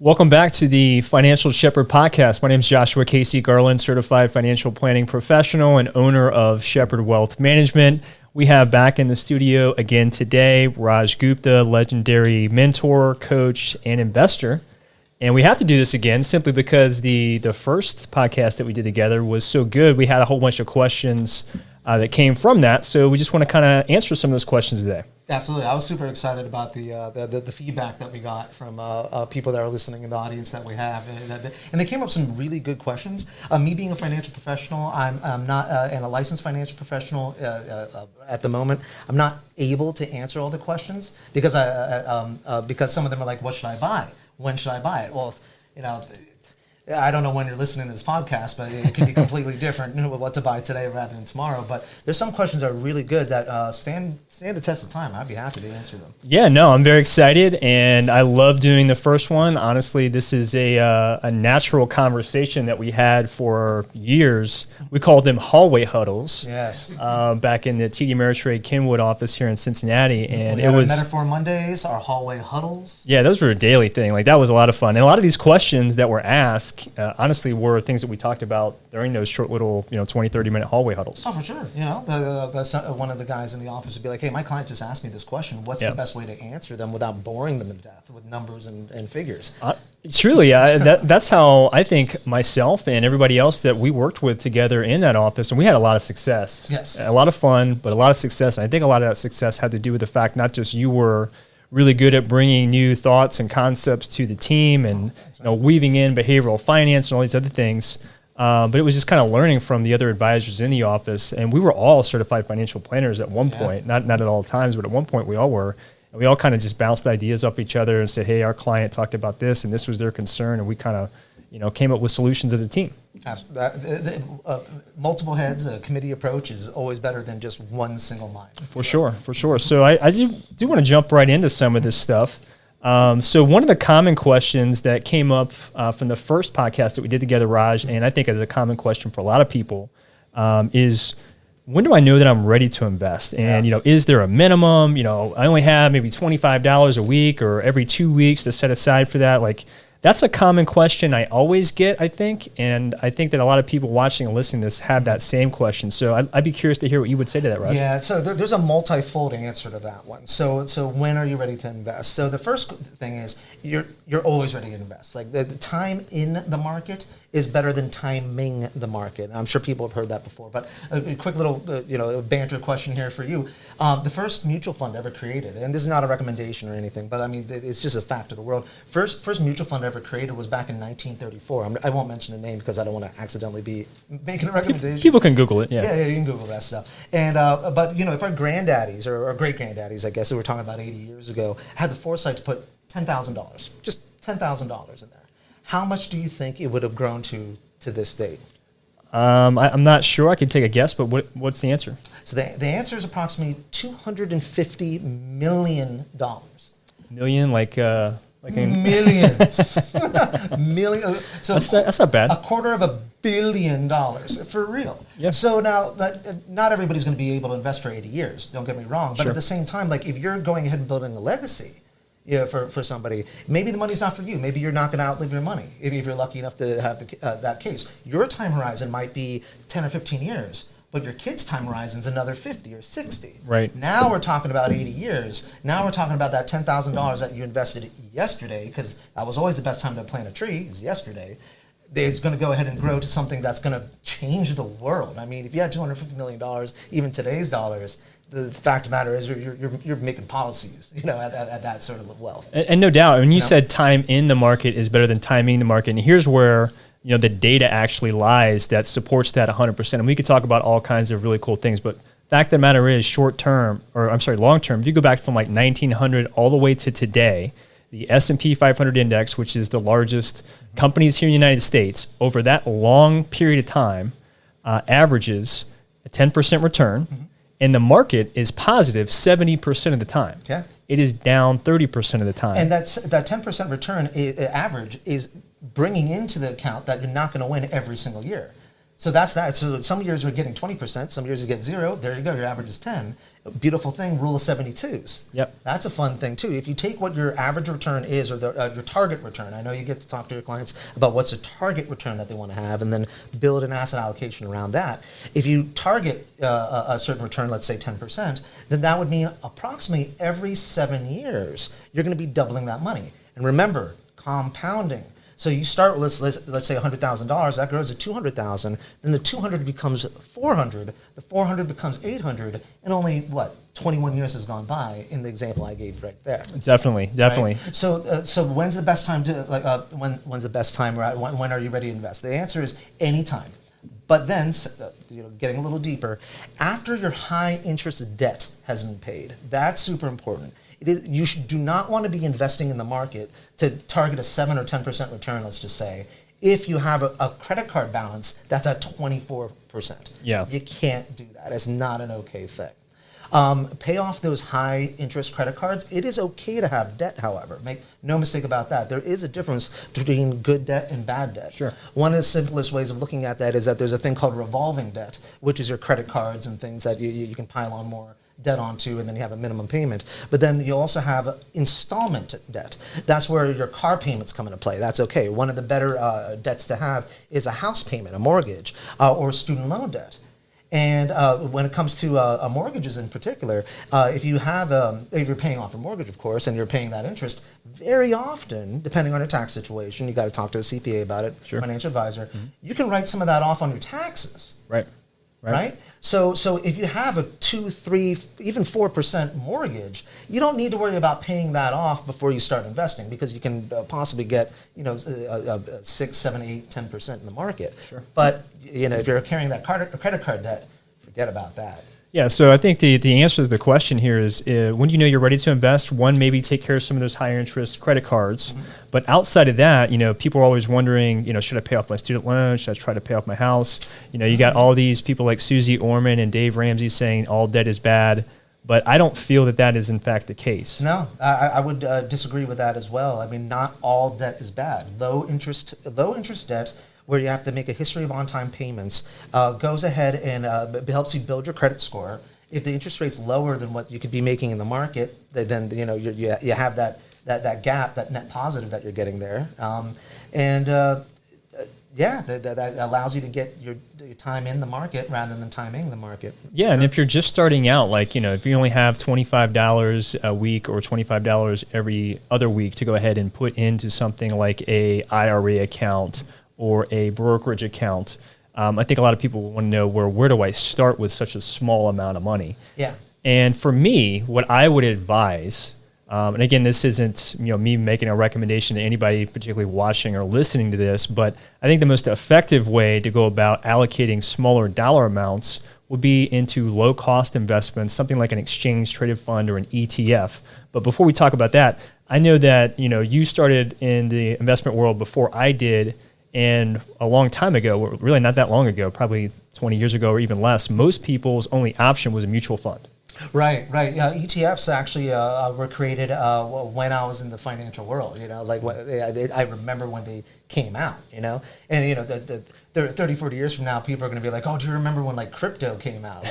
Welcome back to the Financial Shepherd Podcast. My name is Joshua Casey Garland, certified financial planning professional and owner of Shepherd Wealth Management. We have back in the studio again today, Raaj Gupta, legendary mentor, coach, and investor. And we have to do this again simply because the first podcast that we did together was so good. We had a whole bunch of questions that came from that. So we just want to kind of answer some of those questions today. Absolutely. I was super excited about the feedback that we got from people that are listening in the audience that we have. And they came up with some really good questions. Me being a financial professional, I'm not and a licensed financial professional at the moment. I'm not able to answer all the questions because because some of them are like, what should I buy? When should I buy it? Well, I don't know when you're listening to this podcast, but it could be completely different what to buy today rather than tomorrow. But there's some questions that are really good that stand the test of time. I'd be happy to answer them. Yeah, no, I'm very excited, and I love doing the first one. Honestly, this is a natural conversation that we had for years. We called them hallway huddles. Yes. Back in the TD Ameritrade Kenwood office here in Cincinnati, and it was Metaphor Mondays, our hallway huddles. Yeah, those were a daily thing. Like that was a lot of fun, and a lot of these questions that were asked. Honestly, were things that we talked about during those short little, 20, 30-minute hallway huddles. Oh, for sure. One of the guys in the office would be like, hey, my client just asked me this question. What's the best way to answer them without boring them to death with numbers and figures? Truly, that's how I think myself and everybody else that we worked with together in that office, and we had a lot of success. Yes. A lot of fun, but a lot of success. And I think a lot of that success had to do with the fact not just you were really good at bringing new thoughts and concepts to the team and weaving in behavioral finance and all these other things. But it was just kind of learning from the other advisors in the office. And we were all certified financial planners at one point, not at all times, but at one point we all were. And we all kind of just bounced ideas off each other and said, hey, our client talked about this and this was their concern. And we kind of came up with solutions as a team. Multiple heads, a committee approach is always better than just one single mind. For sure. So I do want to jump right into some of this stuff. So one of the common questions that came up from the first podcast that we did together, Raj, and I think is a common question for a lot of people, is when do I know that I'm ready to invest? And, is there a minimum? I only have maybe $25 a week or every 2 weeks to set aside for that. Like, that's a common question I always get, I think. And I think that a lot of people watching and listening to this have that same question. So I'd be curious to hear what you would say to that, Raj. Yeah, so there's a multifold answer to that one. So when are you ready to invest? So the first thing is you're always ready to invest. Like the time in the market is better than timing the market. I'm sure people have heard that before. But a quick little banter question here for you. The first mutual fund ever created, and this is not a recommendation or anything, but I mean it's just a fact of the world. First mutual fund ever created was back in 1934. I won't mention the name because I don't want to accidentally be making a recommendation. People can Google it. Yeah, you can Google that stuff. And but if our granddaddies or great granddaddies, I guess, that we're talking about 80 years ago, had the foresight to put $10,000, just $10,000 in there, how much do you think it would have grown to this date? I'm not sure. I could take a guess, but what's the answer? So the answer is approximately $250 million. Million, like millions. So that's not bad. $250 million for real. Yeah. So now, not everybody's going to be able to invest for 80 years. Don't get me wrong. But Sure. At the same time, like if you're going ahead and building a legacy, for somebody, maybe the money's not for you. Maybe you're not going to outlive your money. If you're lucky enough to have that case, your time horizon might be 10 or 15 years. But your kid's time horizon's another 50 or 60. Right. Now we're talking about 80 years. Now we're talking about that $10,000 that you invested yesterday, because that was always the best time to plant a tree, is yesterday. It's going to go ahead and grow to something that's going to change the world. I mean, if you had $250 million, even today's dollars, the fact of the matter is you're making policies, at that sort of wealth. And no doubt, when you said time in the market is better than timing the market, and here's where the data actually lies that supports that 100%. And we could talk about all kinds of really cool things, but fact of the matter is long term, if you go back from like 1900 all the way to today, the S&P 500 index, which is the largest companies here in the United States, over that long period of time, averages a 10% return, and the market is positive 70% of the time. Okay. It is down 30% of the time. And that 10% return average is bringing into the account that you're not going to win every single year. So that's that. So some years we're getting 20%, some years you get 0. There you go. Your average is 10. Beautiful thing, rule of 72s. Yep. That's a fun thing too. If you take what your average return is, or your target return, I know you get to talk to your clients about what's a target return that they want to have, and then build an asset allocation around that. If you target a certain return, let's say 10%, then that would mean approximately every 7 years you're going to be doubling that money. And remember, compounding. So you start with let's say $100,000. That grows to $200,000. Then the 200 becomes 400. The 400 becomes 800. And only 21 years has gone by in the example I gave right there. Definitely. Right? So when's the best time to when's the best time? When are you ready to invest? The answer is anytime. But then, getting a little deeper, after your high interest debt has been paid, that's super important. You do not want to be investing in the market to target a 7 or 10% return, let's just say, if you have a credit card balance that's at 24%. Yeah. You can't do that. It's not an okay thing. Pay off those high interest credit cards. It is okay to have debt, however. Make no mistake about that. There is a difference between good debt and bad debt. Sure. One of the simplest ways of looking at that is that there's a thing called revolving debt, which is your credit cards and things that you can pile on more debt onto, and then you have a minimum payment. But then you also have installment debt. That's where your car payments come into play. That's okay. One of the better debts to have is a house payment, a mortgage, or student loan debt. And when it comes to mortgages in particular, if you're paying off a mortgage, of course, and you're paying that interest, very often, depending on your tax situation, you got to talk to the CPA about it, Sure. financial advisor. You can write some of that off on your taxes. Right? So if you have a 2, 3, even 4% mortgage, you don't need to worry about paying that off before you start investing, because you can possibly get 6, 7, 8, 10% in the market. Sure. But if you're carrying that credit card debt, forget about that. Yeah, so I think the answer to the question here is when you know you're ready to invest, one, maybe take care of some of those higher interest credit cards. Mm-hmm. But outside of that, people are always wondering, should I pay off my student loan? Should I try to pay off my house? You got all these people like Susie Orman and Dave Ramsey saying all debt is bad. But I don't feel that is in fact the case. No, I would disagree with that as well. I mean, not all debt is bad. Low interest debt, where you have to make a history of on-time payments, goes ahead and helps you build your credit score. If the interest rate's lower than what you could be making in the market, then you have that gap, that net positive that you're getting there, that allows you to get your time in the market rather than timing the market. Yeah, sure. And if you're just starting out, if you only have $25 a week or $25 every other week to go ahead and put into something like a IRA account or a brokerage account, I think a lot of people want to know where do I start with such a small amount of money? Yeah. And for me, what I would advise, and again, this isn't me making a recommendation to anybody particularly watching or listening to this, but I think the most effective way to go about allocating smaller dollar amounts would be into low-cost investments, something like an exchange-traded fund or an ETF. But before we talk about that, I know that you started in the investment world before I did. And a long time ago, really not that long ago, probably 20 years ago or even less, most people's only option was a mutual fund. Right. ETFs actually were created when I was in the financial world. I remember when they came out. And 30, 40 years from now, people are going to be like, "Oh, do you remember when crypto came out?"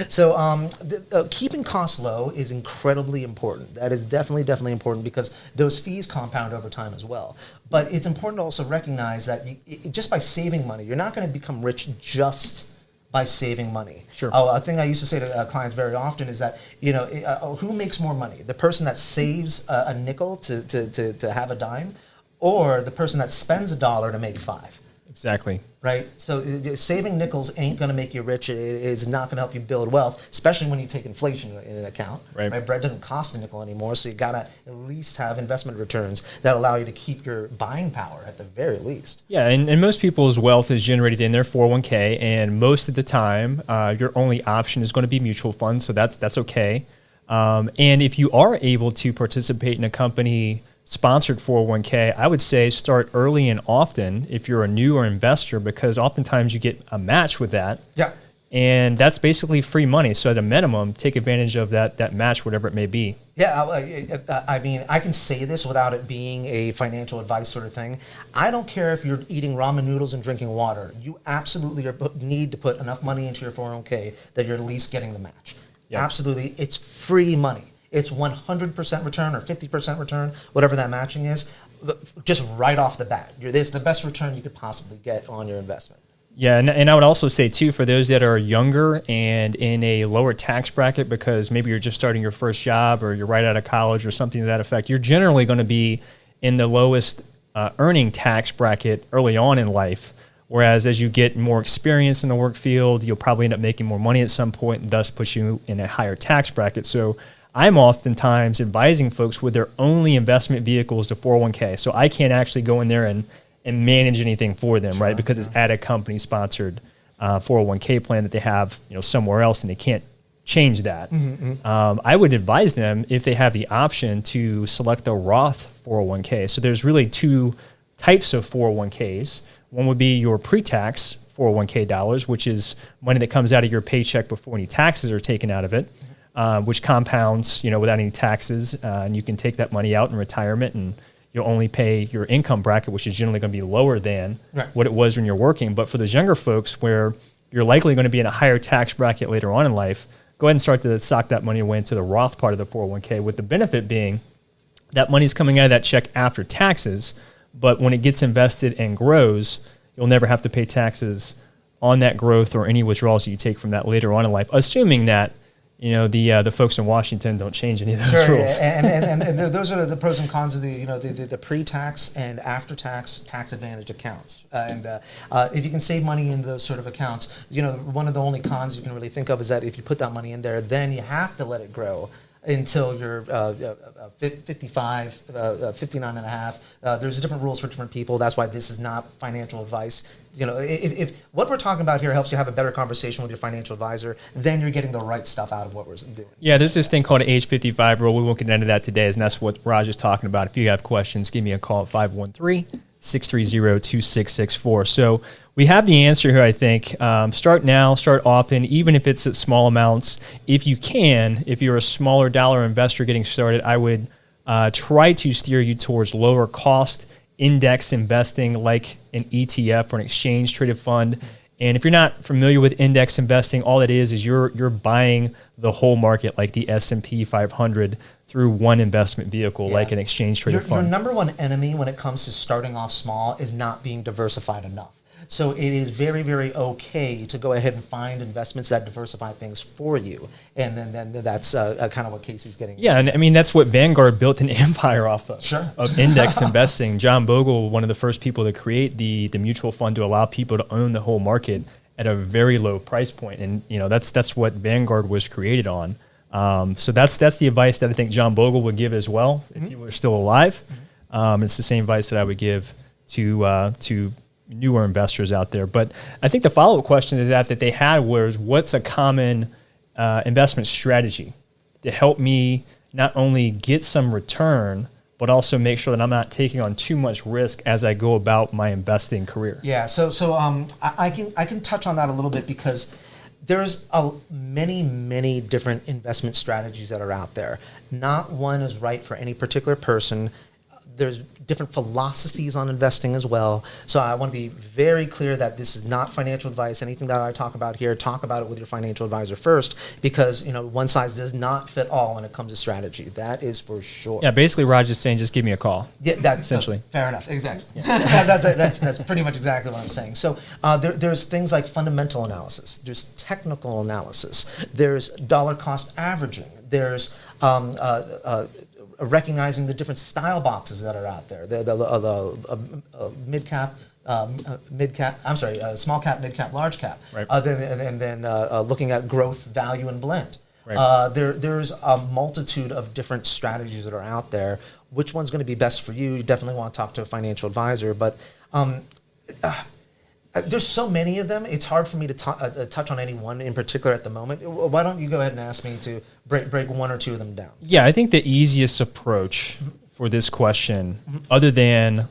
So keeping costs low is incredibly important. That is definitely important, because those fees compound over time as well. But it's important to also recognize that just by saving money, you're not going to become rich just by saving money. Sure. A thing I used to say to clients very often is that who makes more money? The person that saves a nickel to have a dime, or the person that spends $1 to make 5? Exactly. Right? So saving nickels ain't going to make you rich. It's not going to help you build wealth, especially when you take inflation in an account. Right. Bread doesn't cost a nickel anymore, so you got to at least have investment returns that allow you to keep your buying power at the very least. Yeah, and most people's wealth is generated in their 401k, and most of the time, your only option is going to be mutual funds, so that's okay. And if you are able to participate in a company sponsored 401k, I would say start early and often if you're a newer investor, because oftentimes you get a match with that. Yeah. And that's basically free money. So at a minimum, take advantage of that match, whatever it may be. Yeah, I mean, I can say this without it being a financial advice sort of thing. I don't care if you're eating ramen noodles and drinking water. You absolutely need to put enough money into your 401k that you're at least getting the match. Yep. Absolutely. It's free money. It's 100% return or 50% return, whatever that matching is, just right off the bat. It's the best return you could possibly get on your investment. Yeah, and I would also say, too, for those that are younger and in a lower tax bracket, because maybe you're just starting your first job or you're right out of college or something to that effect, you're generally going to be in the lowest earning tax bracket early on in life. Whereas as you get more experience in the work field, you'll probably end up making more money at some point and thus push you in a higher tax bracket. So I'm oftentimes advising folks with their only investment vehicle is the 401k. So I can't actually go in there and manage anything for them, right? Because it's at a company-sponsored 401k plan that they have, somewhere else, and they can't change that. I would advise them, if they have the option, to select the Roth 401k. So there's really two types of 401ks. One would be your pre-tax 401k dollars, which is money that comes out of your paycheck before any taxes are taken out of it, which compounds, without any taxes, and you can take that money out in retirement and you'll only pay your income bracket, which is generally going to be lower than what it was when you're working. But for those younger folks where you're likely going to be in a higher tax bracket later on in life, go ahead and start to sock that money away into the Roth part of the 401k, with the benefit being that money's coming out of that check after taxes, but when it gets invested and grows, you'll never have to pay taxes on that growth or any withdrawals that you take from that later on in life, assuming that the folks in Washington don't change any of those rules. Yeah. And those are the pros and cons of the pre-tax and after-tax tax advantage accounts. If you can save money in those sort of accounts, one of the only cons you can really think of is that if you put that money in there, then you have to let it grow until you're 55, 59 and a half. There's different rules for different people. That's why this is not financial advice. If what we're talking about here helps you have a better conversation with your financial advisor, then you're getting the right stuff out of what we're doing. Yeah, there's this thing called an age 55 rule. We won't get into that today, and that's what Raaj is talking about. If you have questions, give me a call at 513-630-2664. So we have the answer here, I think. Start now, start often, even if it's at small amounts. If you can, if you're a smaller dollar investor getting started, I would try to steer you towards lower cost index investing, like an ETF or an exchange traded fund. And if you're not familiar with index investing, all it is you're buying the whole market, like the S&P 500, through one investment vehicle, like an exchange traded fund. Your number one enemy when it comes to starting off small is not being diversified enough. So it is very, very okay to go ahead and find investments that diversify things for you. And then that's kind of what Casey's getting. Yeah, and I mean, that's what Vanguard built an empire off of, Sure. of index investing. John Bogle, one of the first people to create the mutual fund to allow people to own the whole market at a very low price point. And, that's what Vanguard was created on. So that's the advice that I think John Bogle would give as well, if he were still alive. It's the same advice that I would give to newer investors out there. But I think the follow-up question to that they had was, what's a common investment strategy to help me not only get some return, but also make sure that I'm not taking on too much risk as I go about my investing career? Yeah, so I can touch on that a little bit, because there's many different investment strategies that are out there. Not one is right for any particular person. There's different philosophies on investing as well. So I want to be very clear that this is not financial advice. Anything that I talk about here, talk about it with your financial advisor first, because one size does not fit all when it comes to strategy. That is for sure. Yeah, basically Raaj is saying, just give me a call. Yeah, that's essentially. Fair enough. Exactly. Yeah. That's pretty much exactly what I'm saying. So there's things like fundamental analysis. There's technical analysis. There's dollar cost averaging. There's recognizing the different style boxes that are out there, the small cap, mid cap, large cap, right. Then looking at growth, value, and blend. Right. There's a multitude of different strategies that are out there. Which one's going to be best for you? You definitely want to talk to a financial advisor, but there's so many of them. It's hard for me to touch on any one in particular at the moment. Why don't you go ahead and ask me to break one or two of them down? Yeah, I think the easiest approach for this question, other than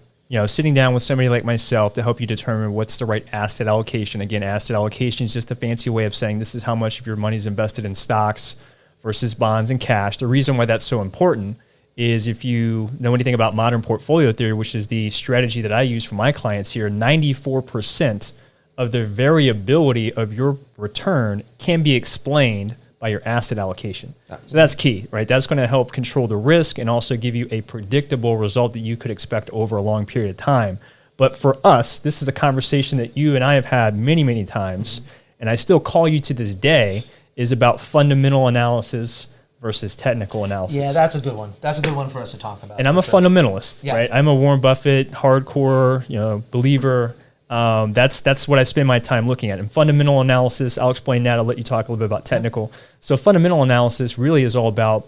sitting down with somebody like myself to help you determine what's the right asset allocation. Again, asset allocation is just a fancy way of saying this is how much of your money is invested in stocks versus bonds and cash. The reason why that's so important is if you know anything about modern portfolio theory, which is the strategy that I use for my clients here, 94% of the variability of your return can be explained by your asset allocation. So that's key, right? That's going to help control the risk and also give you a predictable result that you could expect over a long period of time. But for us, this is a conversation that you and I have had many, many times, and I still call you to this day, is about fundamental analysis versus technical analysis. Yeah, that's a good one. That's a good one for us to talk about. And I'm a fundamentalist, right? I'm a Warren Buffett hardcore, believer. That's what I spend my time looking at. And fundamental analysis, I'll explain that. I'll let you talk a little bit about technical. So fundamental analysis really is all about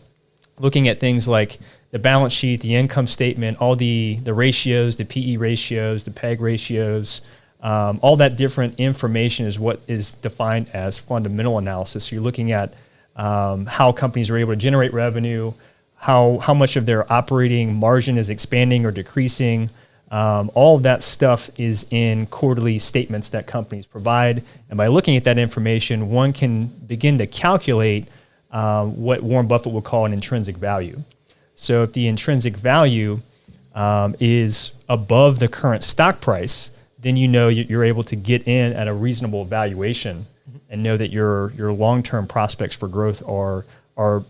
looking at things like the balance sheet, the income statement, all the ratios, the PE ratios, the PEG ratios, all that different information is what is defined as fundamental analysis. So you're looking at how companies are able to generate revenue, how much of their operating margin is expanding or decreasing. All of that stuff is in quarterly statements that companies provide. And by looking at that information, one can begin to calculate what Warren Buffett would call an intrinsic value. So if the intrinsic value is above the current stock price, then you're able to get in at a reasonable valuation and know that your long-term prospects for growth are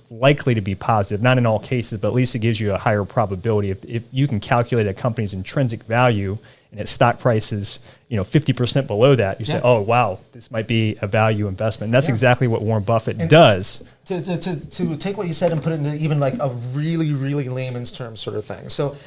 likely to be positive. Not in all cases, but at least it gives you a higher probability. If you can calculate a company's intrinsic value and its stock price is 50% below that, you say, oh, wow, this might be a value investment. And that's exactly what Warren Buffett does. To take what you said and put it into even like a really, really layman's term sort of thing. So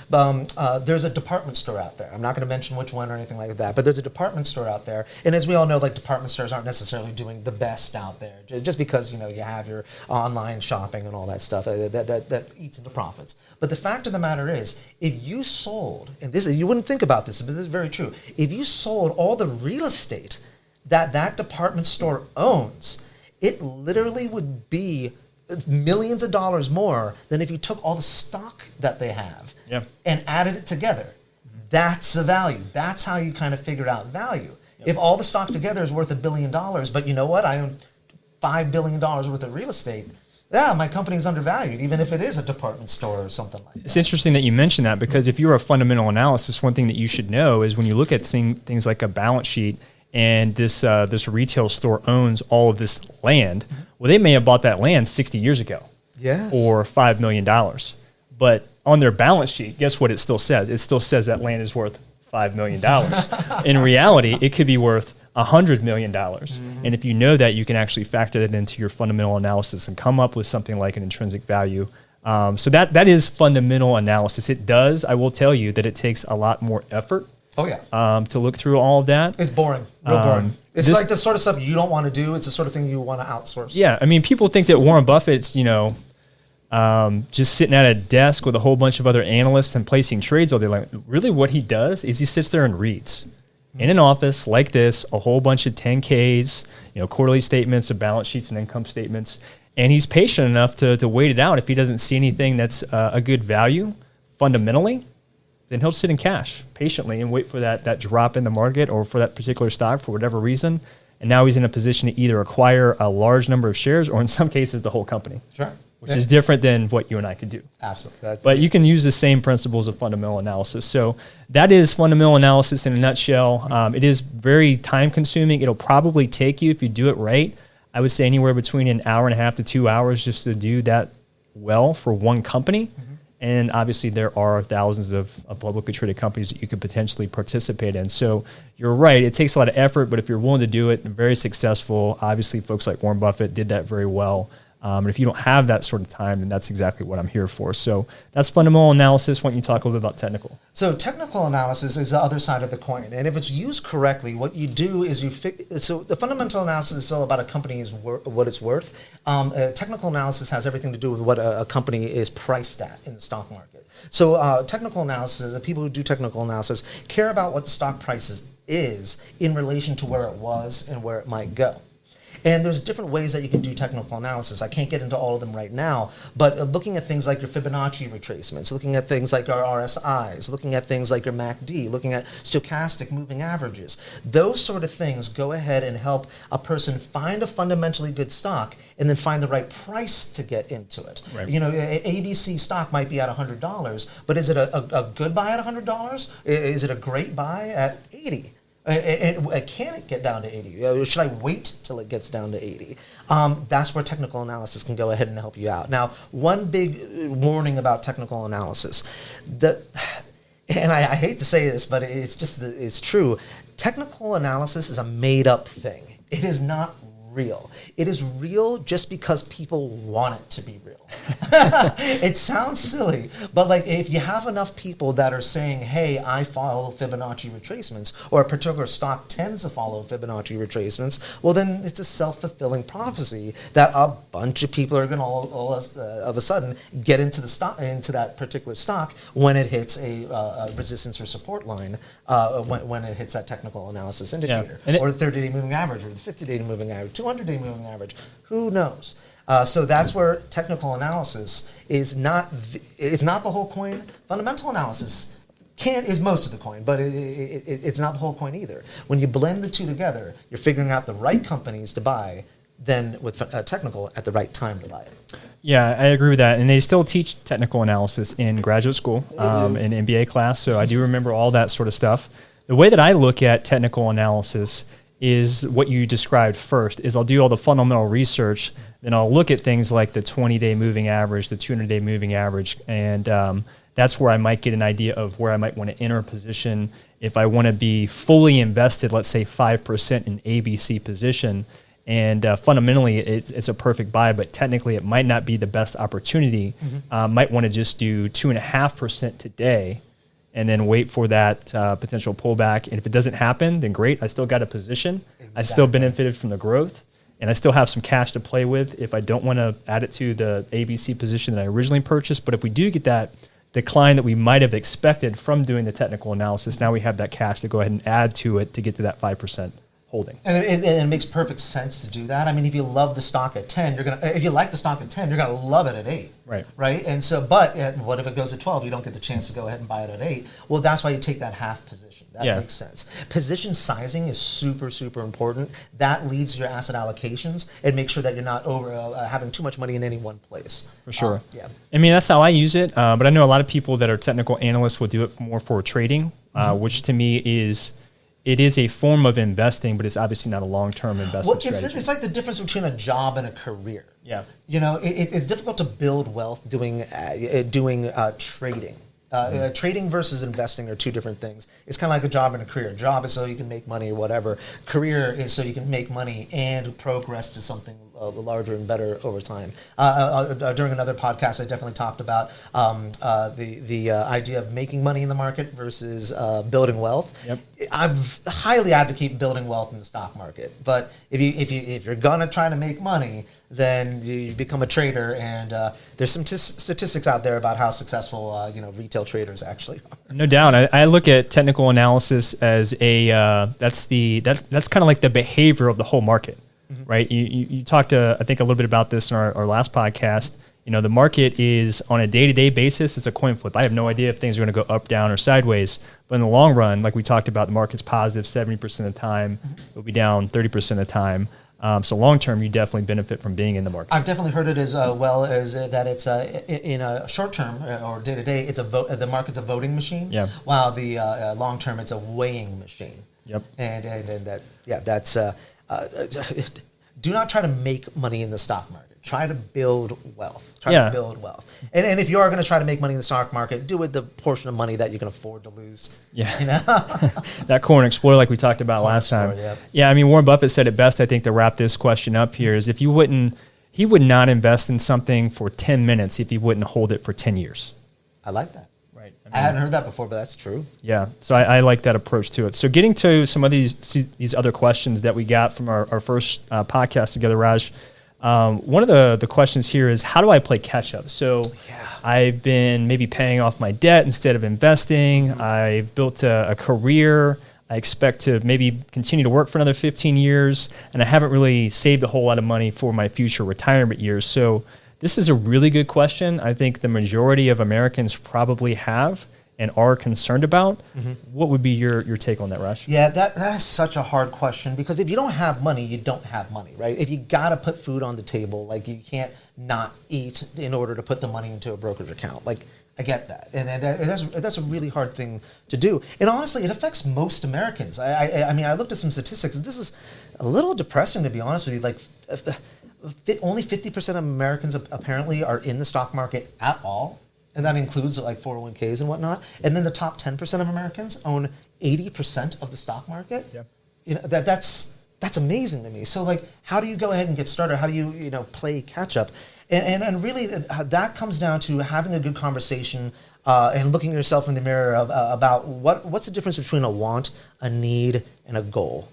there's a department store out there. I'm not going to mention which one or anything like that, but there's a department store out there. And as we all know, like department stores aren't necessarily doing the best out there just because, you have your online shopping and all that stuff that eats into profits. But the fact of the matter is, if you sold, and this you wouldn't think about this, but this is very true, if you sold all the real estate that department store owns, it literally would be millions of dollars more than if you took all the stock that they have and added it together. That's the value. That's how you kind of figure out value. If all the stock together is worth $1 billion, but you know what? I own $5 billion worth of real estate. Yeah, my company's undervalued, even if it is a department store or something like that. It's interesting that you mentioned that because if you're a fundamental analysis, one thing that you should know is when you look at things like a balance sheet and this retail store owns all of this land, well, they may have bought that land 60 years ago for $5 million. But on their balance sheet, guess what it still says? It still says that land is worth $5 million. In reality, it could be worth $100 million. And if you know that, you can actually factor that into your fundamental analysis and come up with something like an intrinsic value. So that is fundamental analysis. It does, I will tell you, that it takes a lot more effort to look through all of that. It's boring, real boring. It's like the sort of stuff you don't want to do. It's the sort of thing you want to outsource. Yeah, I mean, people think that Warren Buffett's, just sitting at a desk with a whole bunch of other analysts and placing trades all day long. Really what he does is he sits there and reads. In an office like this, a whole bunch of 10Ks, quarterly statements of balance sheets and income statements, and he's patient enough to wait it out. If he doesn't see anything that's a good value fundamentally, then he'll sit in cash patiently and wait for that drop in the market or for that particular stock for whatever reason. And now he's in a position to either acquire a large number of shares or in some cases the whole company. Sure. Which is different than what you and I could do. Absolutely. But you can use the same principles of fundamental analysis. So that is fundamental analysis in a nutshell. It is very time consuming. It'll probably take you, if you do it right, I would say anywhere between an hour and a half to 2 hours just to do that well for one company. And obviously there are thousands of publicly traded companies that you could potentially participate in. So you're right, it takes a lot of effort, but if you're willing to do it, very successful. Obviously folks like Warren Buffett did that very well. And if you don't have that sort of time, then that's exactly what I'm here for. So that's fundamental analysis. Why don't you talk a little bit about technical? So technical analysis is the other side of the coin. And if it's used correctly, what you do is so the fundamental analysis is all about a company's what it's worth. Technical analysis has everything to do with what a company is priced at in the stock market. So technical analysis, the people who do technical analysis care about what the stock price is in relation to where it was and where it might go. And there's different ways that you can do technical analysis. I can't get into all of them right now, but looking at things like your Fibonacci retracements, looking at things like our RSIs, looking at things like your MACD, looking at stochastic moving averages, those sort of things go ahead and help a person find a fundamentally good stock and then find the right price to get into it. Right. You know, ABC stock might be at $100, but is it a good buy at $100? Is it a great buy at 80? Can it get down to 80? Should I wait till it gets down to 80? That's where technical analysis can go ahead and help you out. Now, one big warning about technical analysis, and I hate to say this, but it's true. Technical analysis is a made-up thing. It is not real. It is real just because people want it to be real. It sounds silly, but like if you have enough people that are saying, hey, I follow Fibonacci retracements, or a particular stock tends to follow Fibonacci retracements, well then it's a self-fulfilling prophecy that a bunch of people are going to all of a sudden get into that particular stock when it hits a resistance or support line, when it hits that technical analysis indicator, or the 30-day moving average, or the 50-day moving average, 200-day moving average. Who knows? So that's where technical analysis is not. It's not the whole coin. Fundamental analysis is most of the coin, but it's not the whole coin either. When you blend the two together, you're figuring out the right companies to buy, then with technical at the right time to buy it. Yeah, I agree with that. And they still teach technical analysis in graduate school, in MBA class. So I do remember all that sort of stuff. The way that I look at technical analysis is what you described first, is I'll do all the fundamental research, then I'll look at things like the 20-day moving average, the 200-day moving average, and that's where I might get an idea of where I might want to enter a position. If I want to be fully invested, let's say 5% in ABC position, and fundamentally it's a perfect buy, but technically it might not be the best opportunity. Might want to just do 2.5% today, and then wait for that potential pullback. And if it doesn't happen, then great. I still got a position. Exactly. I still benefited from the growth, and I still have some cash to play with if I don't want to add it to the ABC position that I originally purchased. But if we do get that decline that we might have expected from doing the technical analysis, now we have that cash to go ahead and add to it to get to that 5% holding. And it makes perfect sense to do that. I mean, if you love the stock at 10, if you like the stock at 10, you're going to love it at 8. Right? And so, but what if it goes at 12? You don't get the chance to go ahead and buy it at 8. Well, that's why you take that half position. That makes sense. Position sizing is super, super important. That leads to your asset allocations and make sure that you're not having too much money in any one place. For sure. I mean, that's how I use it. But I know a lot of people that are technical analysts will do it more for trading, which to me is... It is a form of investing, but it's obviously not a long-term investment strategy. It's like the difference between a job and a career. Yeah. You know, it's difficult to build wealth doing trading. Trading versus investing are two different things. It's kind of like a job and a career. Job is so you can make money or whatever. Career is so you can make money and progress to something larger and better over time. During another podcast, I definitely talked about the idea of making money in the market versus building wealth. Yep. I highly advocate building wealth in the stock market. But if you're gonna try to make money, then you become a trader, and there's some statistics out there about how successful retail traders actually are. No doubt. I look at technical analysis as that's kind of like the behavior of the whole market, right? You talked I think a little bit about this in our last podcast. You know, the market is on a day-to-day basis, it's a coin flip. I have no idea if things are going to go up, down, or sideways. But in the long run, like we talked about, the market's positive 70% of the time. It'll be down 30% of the time. So long term, you definitely benefit from being in the market. I've definitely heard it as well as that it's in a short term or day to day, it's the market's a voting machine. Yeah. While the long term, it's a weighing machine. Yep. And that's do not try to make money in the stock market. Try to build wealth. Try to build wealth. And if you are going to try to make money in the stock market, do it with the portion of money that you can afford to lose. Yeah. You know? That corn explorer like we talked about last time. Yeah, I mean, Warren Buffett said it best, I think, to wrap this question up here is he would not invest in something for 10 minutes if he wouldn't hold it for 10 years. I like that. Right. I hadn't heard that before, but that's true. Yeah. So I like that approach to it. So getting to some of these other questions that we got from our first podcast together, Raj, one of the questions here is, how do I play catch up? So I've been maybe paying off my debt instead of investing. I've built a career. I expect to maybe continue to work for another 15 years, and I haven't really saved a whole lot of money for my future retirement years. So this is a really good question. I think the majority of Americans probably have and are concerned about. What would be your take on that, Raj? Yeah, that's such a hard question, because if you don't have money, you don't have money, right? If you got to put food on the table, like you can't not eat in order to put the money into a brokerage account. Like, I get that. And that's a really hard thing to do. And honestly, it affects most Americans. I mean, I looked at some statistics. This is a little depressing, to be honest with you. Like, only 50% of Americans apparently are in the stock market at all. And that includes like 401ks and whatnot. And then the top 10% of Americans own 80% of the stock market. Yeah. You know, that's amazing to me. So like, how do you go ahead and get started? How do you play catch up? And really, that comes down to having a good conversation and looking at yourself in the mirror about what's the difference between a want, a need, and a goal.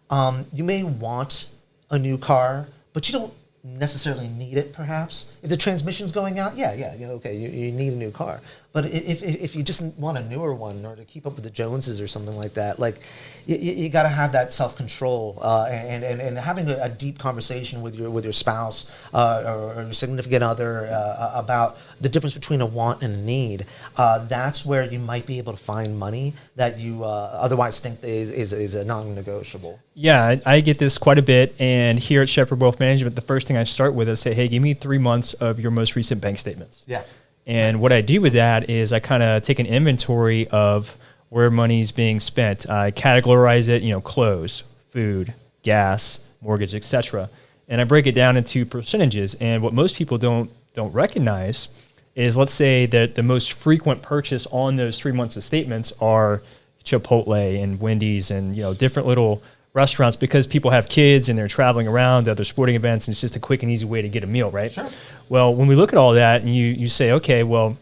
You may want a new car, but you don't necessarily need it, perhaps. If the transmission's going out, okay, you need a new car. But if you just want a newer one or to keep up with the Joneses or something like that, like you got to have that self-control and having a deep conversation with your spouse or your significant other about the difference between a want and a need. That's where you might be able to find money that you otherwise think is a non-negotiable. Yeah, I get this quite a bit. And here at Shepherd Wealth Management, the first thing I start with is say, hey, give me 3 months of your most recent bank statements. Yeah. And what I do with that is I kind of take an inventory of where money's being spent. I categorize it, clothes, food, gas, mortgage, etc. And I break it down into percentages. And what most people don't recognize is, let's say that the most frequent purchase on those 3 months of statements are Chipotle and Wendy's and different little restaurants, because people have kids and they're traveling around to other sporting events, and it's just a quick and easy way to get a meal, right? Sure. Well, when we look at all that and you say, okay, well,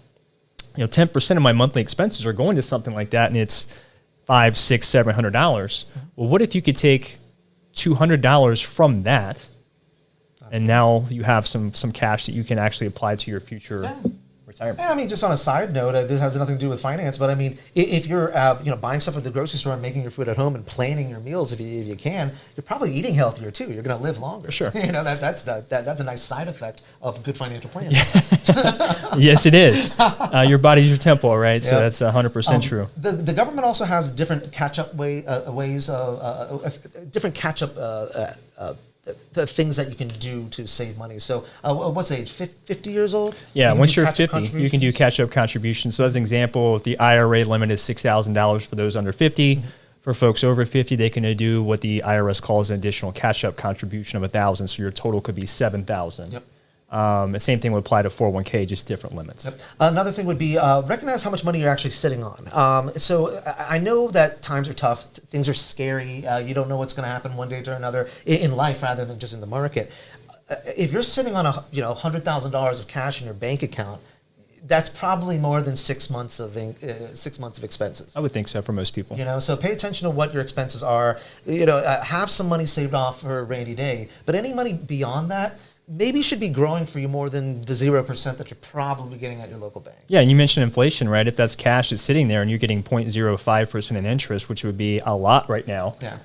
10% of my monthly expenses are going to something like that, and it's $500, $600, $700. Well, what if you could take $200 from that, and now you have some cash that you can actually apply to your future retirement? Yeah, I mean, just on a side note, this has nothing to do with finance, but I mean, if you're buying stuff at the grocery store and making your food at home and planning your meals if you can, you're probably eating healthier too. You're going to live longer. Sure. That's a nice side effect of good financial planning. Yes, it is. Your body's your temple, right? So that's 100% true. The government also has different catch-up ways of different catch-up the things that you can do to save money. So what's the age, 50 years old? Yeah, once you're 50, you can do catch-up contributions. So as an example, the IRA limit is $6,000 for those under 50. For folks over 50, they can do what the IRS calls an additional catch-up contribution of $1,000. So your total could be $7,000. Yep. The same thing would apply to 401k, just different limits. Yep. Another thing would be recognize how much money you're actually sitting on. So I know that times are tough, things are scary. You don't know what's going to happen one day to another in life, rather than just in the market. If you're sitting on $100,000 of cash in your bank account, that's probably more than 6 months of expenses. I would think so for most people. So pay attention to what your expenses are. Have some money saved off for a rainy day, but any money beyond that maybe should be growing for you more than the 0% that you're probably getting at your local bank. Yeah, and you mentioned inflation, right? If that's cash that's sitting there and you're getting 0.05% in interest, which would be a lot right now. Yeah.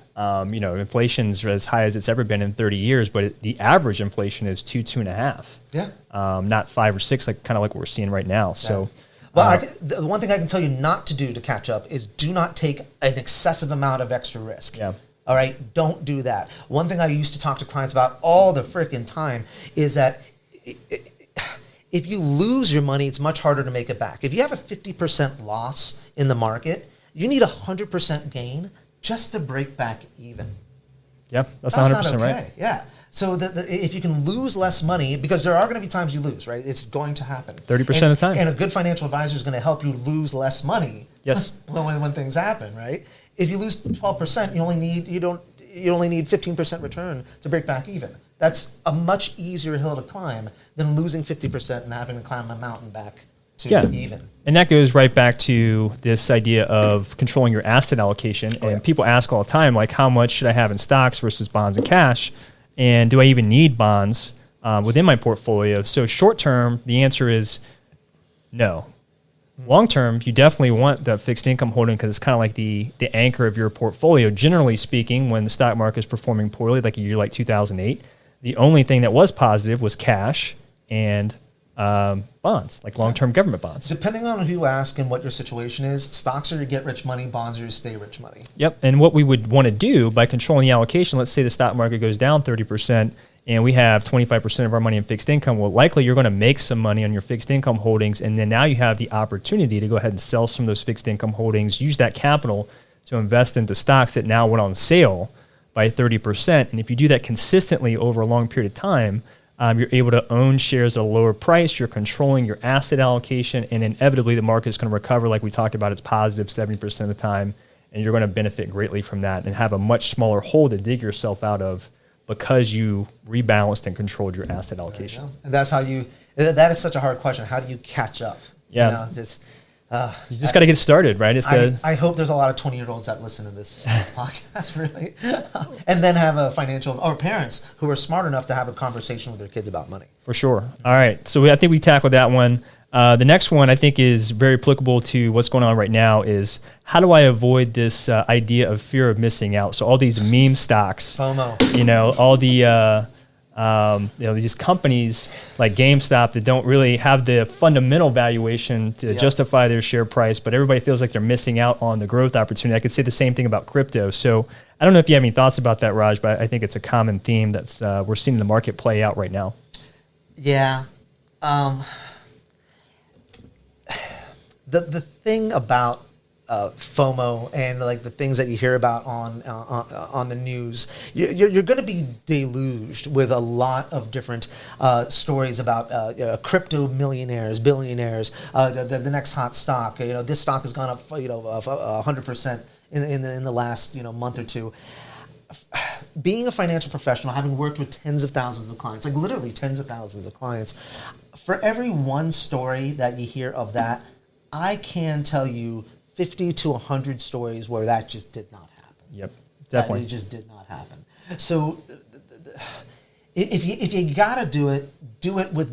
Inflation's as high as it's ever been in 30 years, but the average inflation is 2.5. Yeah. Not 5 or 6, like what we're seeing right now. Yeah. So. Well, the one thing I can tell you not to do to catch up is do not take an excessive amount of extra risk. Yeah. All right, don't do that. One thing I used to talk to clients about all the freaking time is that if you lose your money, it's much harder to make it back. If you have a 50% loss in the market, you need 100% gain just to break back even. Yeah, that's 100% not okay. Right. Yeah. So if you can lose less money, because there are going to be times you lose, right? It's going to happen. 30% of the time. And a good financial advisor is going to help you lose less money. Yes. when things happen, right? If you lose 12%, you only need 15% return to break back even. That's a much easier hill to climb than losing 50% and having to climb a mountain back to even. And that goes right back to this idea of controlling your asset allocation. And people ask all the time, like, how much should I have in stocks versus bonds and cash? And do I even need bonds within my portfolio? So short term, the answer is no. Long term, you definitely want that fixed income holding because it's kind of like the anchor of your portfolio. Generally speaking, when the stock market is performing poorly, like a year like 2008, the only thing that was positive was cash and bonds, like long-term government bonds. Depending on who you ask and what your situation is, stocks are your get-rich money, bonds are your stay-rich money. Yep, and what we would want to do by controlling the allocation, let's say the stock market goes down 30%, and we have 25% of our money in fixed income, well, likely you're going to make some money on your fixed income holdings, and then now you have the opportunity to go ahead and sell some of those fixed income holdings, use that capital to invest into stocks that now went on sale by 30%. And if you do that consistently over a long period of time, you're able to own shares at a lower price, you're controlling your asset allocation, and inevitably the market is going to recover like we talked about, it's positive 70% of the time, and you're going to benefit greatly from that and have a much smaller hole to dig yourself out of because you rebalanced and controlled your asset allocation. And that's how that is such a hard question. How do you catch up? Yeah. You just got to get started, right? I hope there's a lot of 20-year-olds that listen to this podcast, really, and then have a financial, or parents who are smart enough to have a conversation with their kids about money. For sure. All right. So I think we tackled that one. The next one I think is very applicable to what's going on right now is how do I avoid this idea of fear of missing out? So all these meme stocks, FOMO, all the these companies like GameStop that don't really have the fundamental valuation to justify their share price, but everybody feels like they're missing out on the growth opportunity. I could say the same thing about crypto. So I don't know if you have any thoughts about that, Raj, but I think it's a common theme that's we're seeing the market play out right now. Yeah. The thing about FOMO and like the things that you hear about on the news, you're going to be deluged with a lot of different stories about crypto millionaires, billionaires, the next hot stock. This stock has gone up 100% in the last month or two. Being a financial professional, having worked with tens of thousands of clients, like literally tens of thousands of clients, for every one story that you hear of that, I can tell you 50 to 100 stories where that just did not happen. Yep, definitely. It just did not happen. So if you gotta do it with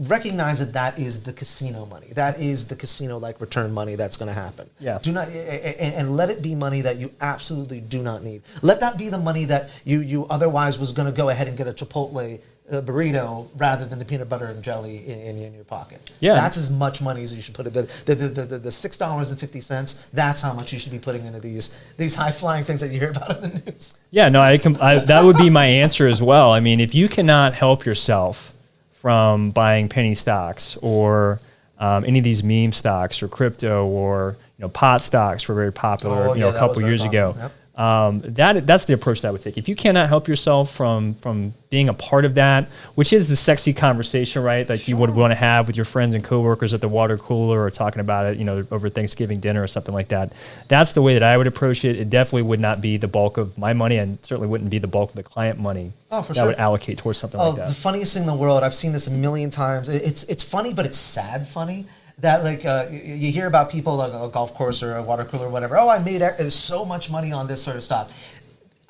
recognize that is the casino money. That is the casino-like return money that's going to happen. Yeah. Do not and let it be money that you absolutely do not need. Let that be the money that you otherwise was going to go ahead and get a Chipotle burrito rather than the peanut butter and jelly in your pocket. Yeah. That's as much money as you should put it. The $6.50, that's how much you should be putting into these high-flying things that you hear about in the news. Yeah, no, that would be my answer as well. I mean, if you cannot help yourself from buying penny stocks or any of these meme stocks or crypto or pot stocks were very popular a couple years ago. Yep. That's the approach that I would take. If you cannot help yourself from being a part of that, which is the sexy conversation, right? Like you would want to have with your friends and coworkers at the water cooler or talking about it, over Thanksgiving dinner or something like that. That's the way that I would approach it. It definitely would not be the bulk of my money and certainly wouldn't be the bulk of the client money that I would allocate towards something like that. The funniest thing in the world, I've seen this a million times. It's funny, but it's sad funny. That you hear about people like a golf course or a water cooler or whatever. Oh, I made so much money on this sort of stock.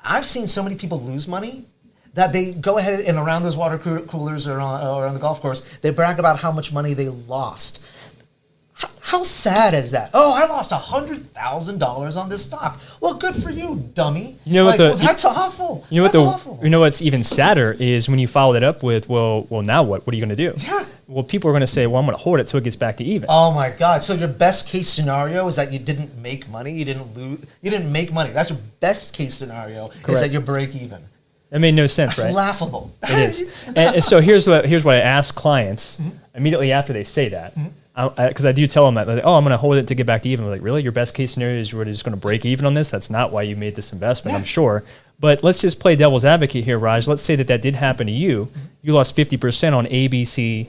I've seen so many people lose money that they go ahead and around those water coolers or on the golf course, they brag about how much money they lost. How sad is that? Oh, I lost $100,000 on this stock. Well, good for you, dummy. That's awful. What's even sadder is when you follow that up with, well, now what? What are you going to do? Yeah. Well, people are going to say, well, I'm going to hold it till it gets back to even. Oh my God! So your best case scenario is that you didn't make money. You didn't lose. You didn't make money. That's your best case scenario. Correct. Is that you break even. That made no sense, That's right? Laughable. It is. and so here's what I ask clients immediately after they say that. Because I do tell them that, like, I'm going to hold it to get back to even. I'm like, really? Your best case scenario is you're just going to break even on this? That's not why you made this investment, I'm sure. But let's just play devil's advocate here, Raj. Let's say that did happen to you. You lost 50% on ABC,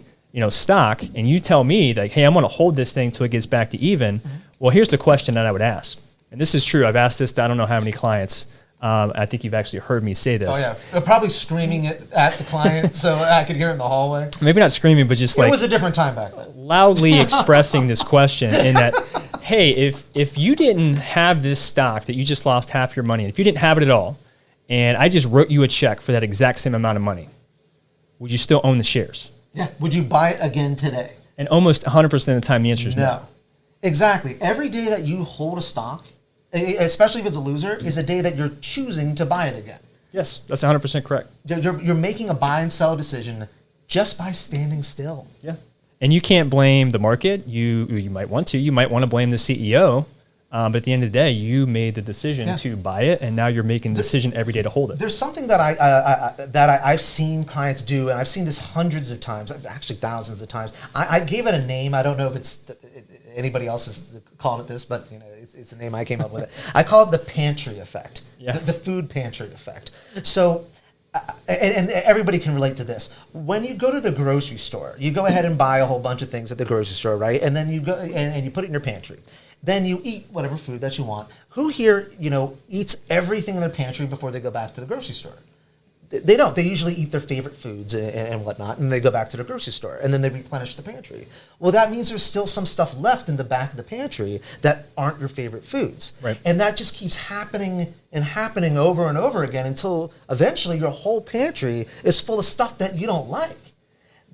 stock, and you tell me like, hey, I'm going to hold this thing till it gets back to even. Well, here's the question that I would ask. And this is true. I've asked this to I don't know how many clients. I think you've actually heard me say this. Oh, yeah. They're probably screaming it at the client so I could hear it in the hallway. Maybe not screaming, but just it was a different time back then. Loudly expressing this question in that, hey, if you didn't have this stock that you just lost half your money in, if you didn't have it at all, and I just wrote you a check for that exact same amount of money, would you still own the shares? Yeah. Would you buy it again today? And almost 100% of the time, the answer is no. Exactly. Every day that you hold a stock, especially if it's a loser, is a day that you're choosing to buy it again. Yes, that's 100% correct. You're making a buy and sell decision just by standing still. Yeah. And you can't blame the market. You might want to. You might want to blame the CEO. But at the end of the day, you made the decision to buy it, and now you're making the decision every day to hold it. There's something that I've seen clients do, and I've seen this hundreds of times, actually thousands of times. I gave it a name. I don't know if it's anybody else has called it this, but it's a name I came up with. I call it the pantry effect, the food pantry effect. So. And everybody can relate to this. When you go to the grocery store, you go ahead and buy a whole bunch of things at the grocery store, right? And then you go and you put it in your pantry. Then you eat whatever food that you want. Who here, eats everything in their pantry before they go back to the grocery store? They don't. They usually eat their favorite foods and whatnot, and they go back to the grocery store, and then they replenish the pantry. Well, that means there's still some stuff left in the back of the pantry that aren't your favorite foods. Right. And that just keeps happening and happening over and over again until eventually your whole pantry is full of stuff that you don't like.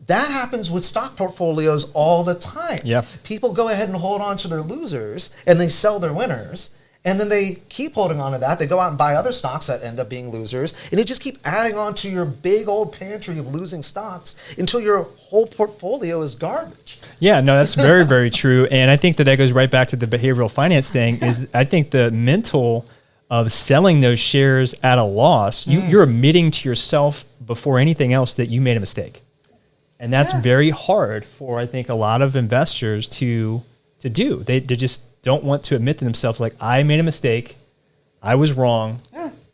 That happens with stock portfolios all the time. Yeah. People go ahead and hold on to their losers, and they sell their winners. And then they keep holding on to that. They go out and buy other stocks that end up being losers. And you just keep adding on to your big old pantry of losing stocks until your whole portfolio is garbage. Yeah, no, that's very, very true. And I think that goes right back to the behavioral finance thing is I think the mental of selling those shares at a loss, you're admitting to yourself before anything else that you made a mistake. And that's very hard for, I think, a lot of investors to do. They just don't want to admit to themselves, like, I made a mistake, I was wrong,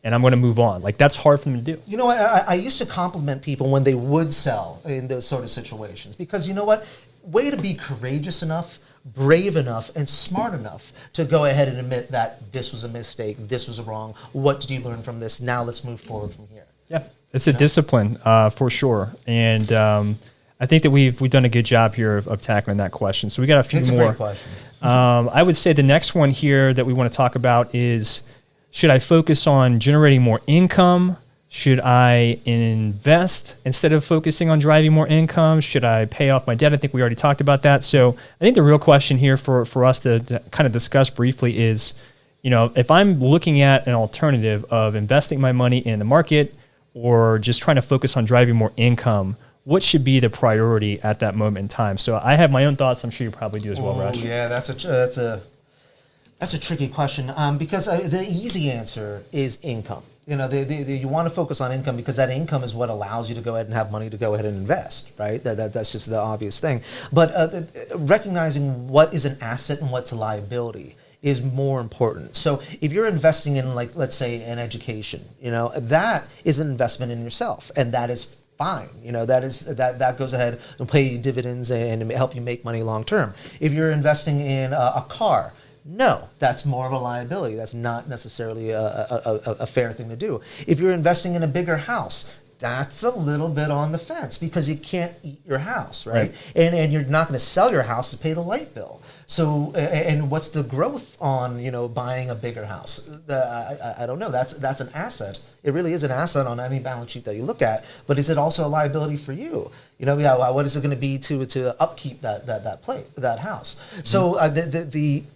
and I'm going to move on. Like, that's hard for them to do. You know what? I used to compliment people when they would sell in those sort of situations because, you know what? Way to be courageous enough, brave enough, and smart enough to go ahead and admit that this was a mistake, this was wrong. What did you learn from this? Now let's move forward from here. Yeah, it's a discipline for sure. And I think that we've done a good job here of tackling that question. So we got a few more. It's a great question. I would say the next one here that we want to talk about is, should I focus on generating more income? Should I invest instead of focusing on driving more income? Should I pay off my debt? I think we already talked about that. So I think the real question here for us to kind of discuss briefly is, if I'm looking at an alternative of investing my money in the market or just trying to focus on driving more income, what should be the priority at that moment in time? So I have my own thoughts. I'm sure you probably do as well, Raj. Yeah, that's a tricky question because the easy answer is income. You want to focus on income because that income is what allows you to go ahead and have money to go ahead and invest, right? That's just the obvious thing. But recognizing what is an asset and what's a liability is more important. So if you're investing in, like, let's say, an education, that is an investment in yourself, and that is fine. That goes ahead and pay you dividends and help you make money long term. If you're investing in a car, no, that's more of a liability. That's not necessarily a fair thing to do. If you're investing in a bigger house, that's a little bit on the fence because you can't eat your house, right? And you're not going to sell your house to pay the light bill. So, and what's the growth on, buying a bigger house? I don't know. That's an asset. It really is an asset on any balance sheet that you look at. But is it also a liability for you? What is it going to be to upkeep that house? Mm-hmm. So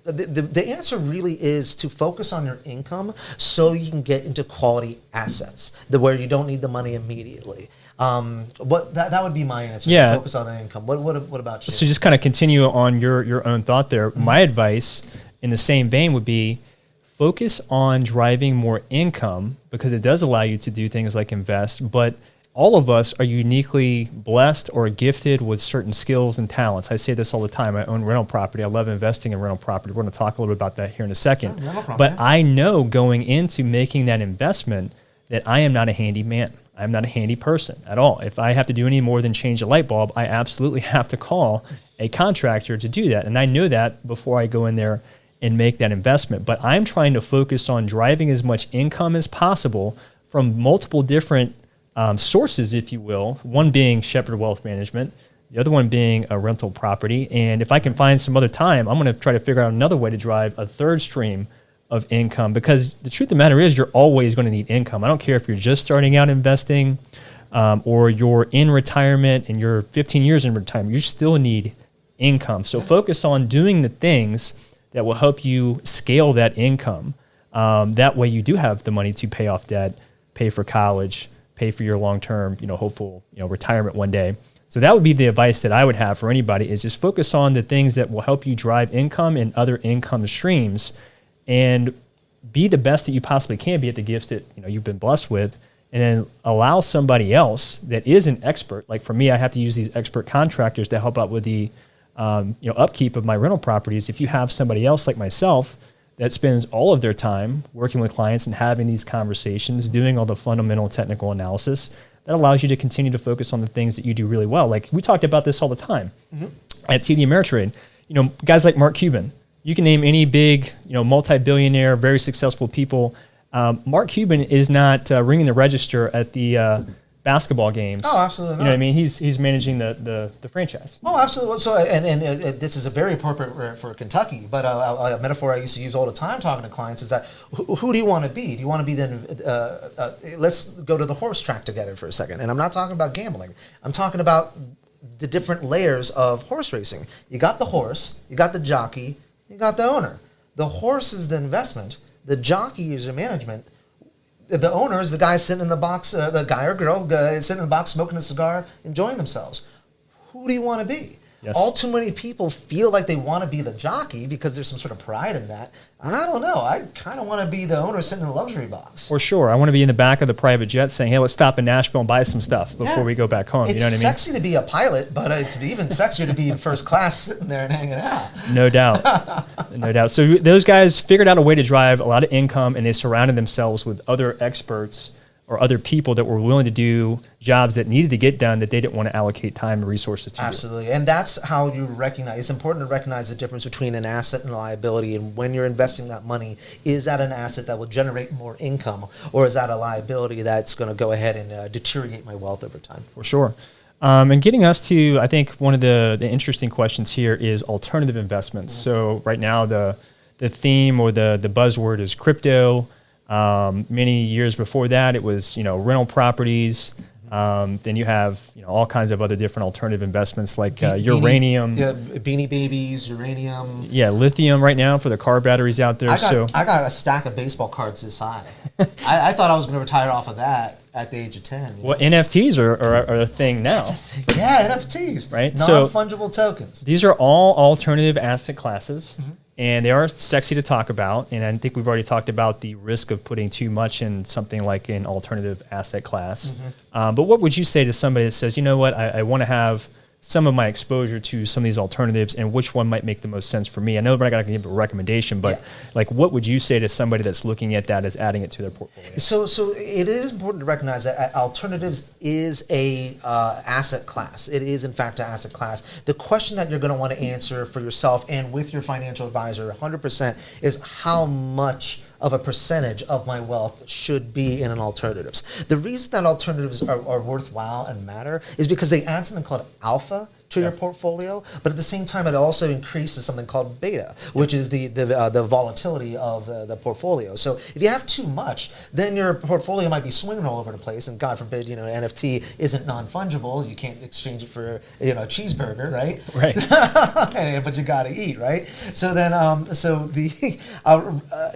the answer really is to focus on your income so you can get into quality assets, where you don't need the money immediately. That would be my answer. Yeah. Focus on an income. What about you? So just kind of continue on your own thought there. Mm-hmm. My advice in the same vein would be focus on driving more income because it does allow you to do things like invest, but all of us are uniquely blessed or gifted with certain skills and talents. I say this all the time. I own rental property. I love investing in rental property. We're going to talk a little bit about that here in a second. Sure, but I know going into making that investment that I am not a handy man. I'm not a handy person at all. If I have to do any more than change a light bulb, I absolutely have to call a contractor to do that. And I know that before I go in there and make that investment. But I'm trying to focus on driving as much income as possible from multiple different sources, if you will, one being Shepherd Wealth Management, the other one being a rental property. And if I can find some other time, I'm going to try to figure out another way to drive a third stream of income, because the truth of the matter is you're always going to need income. I don't care if you're just starting out investing or you're in retirement and you're 15 years in retirement, you still need income. So focus on doing the things that will help you scale that income. That way you do have the money to pay off debt, pay for college, pay for your long-term, hopeful, retirement one day. So that would be the advice that I would have for anybody, is just focus on the things that will help you drive income and other income streams, and be the best that you possibly can be at the gifts that you've been blessed with, and then allow somebody else that is an expert. Like for me, I have to use these expert contractors to help out with the upkeep of my rental properties. If you have somebody else like myself that spends all of their time working with clients and having these conversations, doing all the fundamental technical analysis, that allows you to continue to focus on the things that you do really well. Like we talked about this all the time at TD Ameritrade. Guys like Mark Cuban. You can name any big, multi-billionaire, very successful people. Mark Cuban is not ringing the register at the basketball games. Oh, absolutely not. You know what I mean? He's managing the franchise. Oh, absolutely. So, and this is a very appropriate for Kentucky, but a metaphor I used to use all the time talking to clients is that who do you want to be? Do you want to be let's go to the horse track together for a second. And I'm not talking about gambling. I'm talking about the different layers of horse racing. You got the horse, you got the jockey, you got the owner. The horse is the investment. The jockey is your management. The owner is the guy sitting in the box, the guy or girl sitting in the box smoking a cigar, enjoying themselves. Who do you want to be? Yes. All too many people feel like they want to be the jockey because there's some sort of pride in that. I don't know. I kind of want to be the owner sitting in the luxury box. For sure. I want to be in the back of the private jet saying, hey, let's stop in Nashville and buy some stuff before we go back home. It's you know what I mean? sexy to be a pilot, but it's even sexier to be in first class sitting there and hanging out. No doubt. No doubt. So those guys figured out a way to drive a lot of income, and they surrounded themselves with other experts or other people that were willing to do jobs that needed to get done that they didn't want to allocate time and resources to. Absolutely. And that's how you recognize, it's important to recognize the difference between an asset and a liability. And when you're investing that money, is that an asset that will generate more income, or is that a liability that's going to go ahead and deteriorate my wealth over time? For sure. And getting us to, I think one of the interesting questions here is alternative investments. So right now the theme or the buzzword is crypto. Many years before that, it was, rental properties. Then you have, all kinds of other different alternative investments like uranium. Yeah, Beanie Babies, uranium. Yeah, lithium right now for the car batteries out there. I got a stack of baseball cards this high. I thought I was going to retire off of that at the age of 10. Well, NFTs are a thing now. Yeah, NFTs. Right? Non-fungible tokens. These are all alternative asset classes. And they are sexy to talk about. And I think we've already talked about the risk of putting too much in something like an alternative asset class. But what would you say to somebody that says, you know what, I want to have some of my exposure to some of these alternatives, and which one might make the most sense for me? I know we're not going to give a recommendation, but what would you say to somebody that's looking at that as adding it to their portfolio? So it is important to recognize that alternatives is a asset class. It is, in fact, an asset class. The question that you're going to want to answer for yourself and with your financial advisor 100% is how much of a percentage of my wealth should be in an alternatives. The reason that alternatives are worthwhile and matter is because they add something called alpha to your portfolio, but at the same time, it also increases something called beta, which is the volatility of the portfolio. So if you have too much, then your portfolio might be swinging all over the place, and God forbid, NFT isn't non-fungible. You can't exchange it for a cheeseburger, right? Right. But you got to eat, right? So then,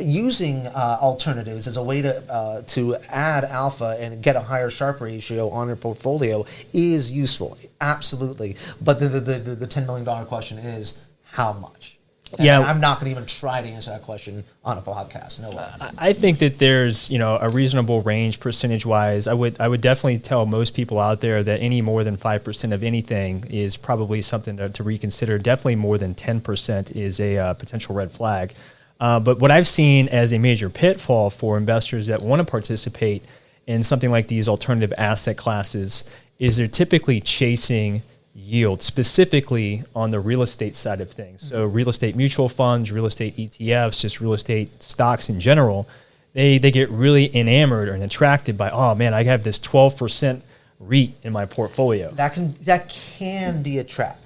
using alternatives as a way to add alpha and get a higher Sharpe ratio on your portfolio is useful, absolutely. But the $10 million question is how much? And I'm not going to even try to answer that question on a podcast. No way. I think that there's a reasonable range percentage wise. I would definitely tell most people out there that any more than 5% of anything is probably something to reconsider. Definitely more than 10% is a potential red flag. But what I've seen as a major pitfall for investors that want to participate in something like these alternative asset classes is they're typically chasing yield, specifically on the real estate side of things. So real estate mutual funds, real estate ETFs, just real estate stocks in general, they get really enamored and attracted by, oh man, I have this 12% REIT in my portfolio. That can be a trap.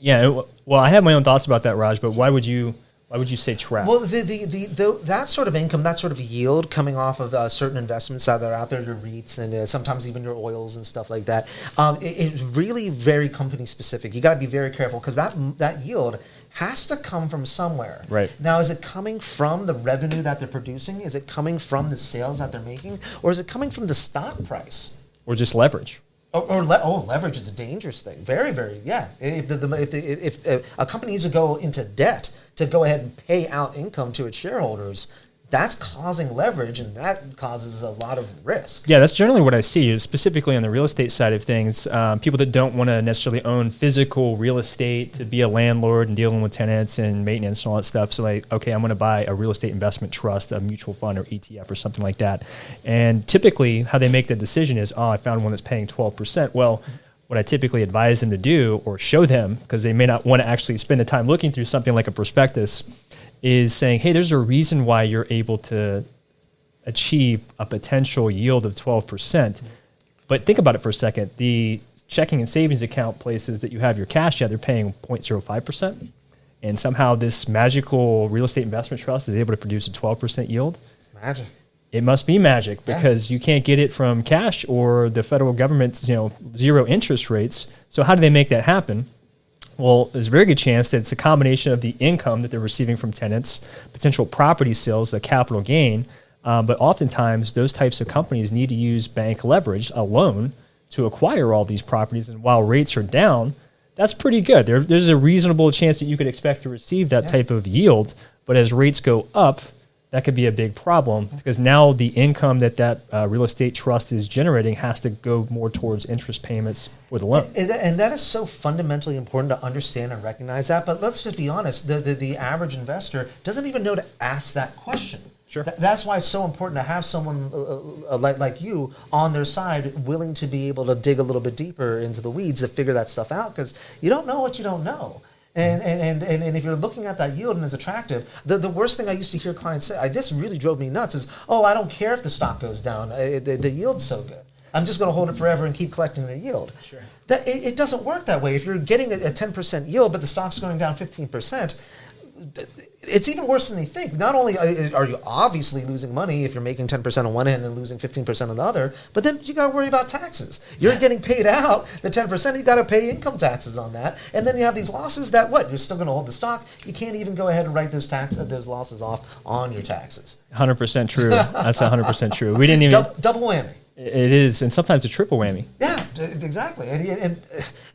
Yeah, well, I have my own thoughts about that, Raj, but why would you Why would you say trap? Well, that sort of income, that sort of yield coming off of certain investments that are out there, your REITs and sometimes even your oils and stuff like that, it's really very company specific. You got to be very careful because that yield has to come from somewhere. Right. Now, is it coming from the revenue that they're producing? Is it coming from the sales that they're making? Or is it coming from the stock price? Or just leverage? Leverage is a dangerous thing. Very, very, yeah. If a company needs to go into debt to go ahead and pay out income to its shareholders, that's causing leverage, and that causes a lot of risk. Yeah, that's generally what I see, specifically on the real estate side of things. People that don't want to necessarily own physical real estate to be a landlord and dealing with tenants and maintenance and all that stuff. So like, okay, I'm going to buy a real estate investment trust, a mutual fund or ETF or something like that. And typically how they make the decision is, I found one that's paying 12%. Well, what I typically advise them to do or show them, because they may not want to actually spend the time looking through something like a prospectus, is saying, hey, there's a reason why you're able to achieve a potential yield of 12%. But think about it for a second. The checking and savings account places that you have your cash at, they're paying 0.05%. And somehow this magical real estate investment trust is able to produce a 12% yield. It's magic. It must be magic because you can't get it from cash or the federal government's zero interest rates. So how do they make that happen? Well, there's a very good chance that it's a combination of the income that they're receiving from tenants, potential property sales, the capital gain, but oftentimes those types of companies need to use bank leverage, a loan, to acquire all these properties. And while rates are down, that's pretty good. There's a reasonable chance that you could expect to receive that type of yield. But as rates go up, that could be a big problem because now the income that real estate trust is generating has to go more towards interest payments for the loan. And that is so fundamentally important to understand and recognize that. But let's just be honest, the average investor doesn't even know to ask that question. Sure. That's why it's so important to have someone like you on their side willing to be able to dig a little bit deeper into the weeds to figure that stuff out because you don't know what you don't know. And if you're looking at that yield and it's attractive, the worst thing I used to hear clients say, this really drove me nuts, is, I don't care if the stock goes down. The yield's so good. I'm just going to hold it forever and keep collecting the yield. Sure. It doesn't work that way. If you're getting a 10% yield, but the stock's going down 15%, it's even worse than they think. Not only are you obviously losing money if you're making 10% on one end and losing 15% on the other, but then you got to worry about taxes. You're getting paid out the 10%, you got to pay income taxes on that. And then you have these losses that You're still going to hold the stock. You can't even go ahead and write those losses off on your taxes. 100% true. That's 100% true. We didn't even... Double whammy. It is, and sometimes a triple whammy. Yeah, exactly. And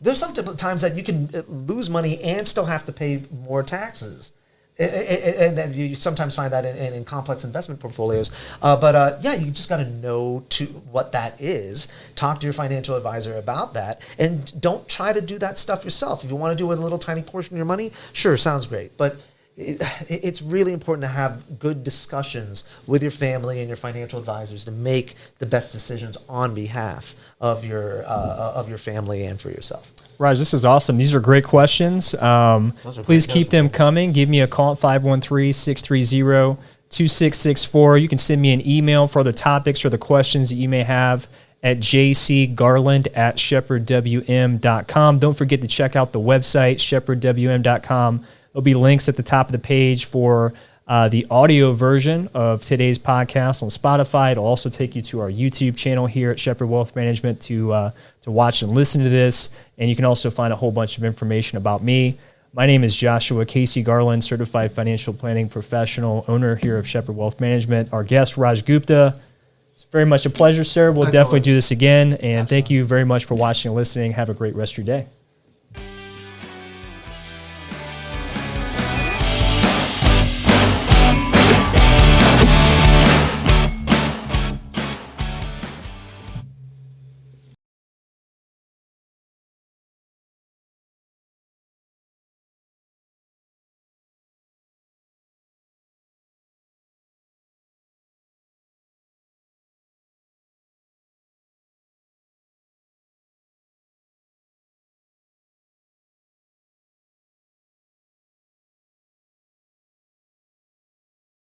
there's some times that you can lose money and still have to pay more taxes. And then you sometimes find that in complex investment portfolios. You just got to know what that is. Talk to your financial advisor about that. And don't try to do that stuff yourself. If you want to do a little tiny portion of your money, sure, sounds great. But it's really important to have good discussions with your family and your financial advisors to make the best decisions on behalf of your family and for yourself. Raaj, this is awesome. These are great questions. Please keep them coming. Give me a call at 513-630-2664. You can send me an email for other topics or the questions that you may have at jcgarland@shepherdwm.com. Don't forget to check out the website, shepherdwm.com. There'll be links at the top of the page for the audio version of today's podcast on Spotify. It'll also take you to our YouTube channel here at Shepherd Wealth Management to watch and listen to this. And you can also find a whole bunch of information about me. My name is Joshua Casey Garland, certified financial planning professional, owner here of Shepherd Wealth Management. Our guest, Raaj Gupta. It's very much a pleasure, sir. We'll definitely do this again. And thank you very much for watching and listening. Have a great rest of your day.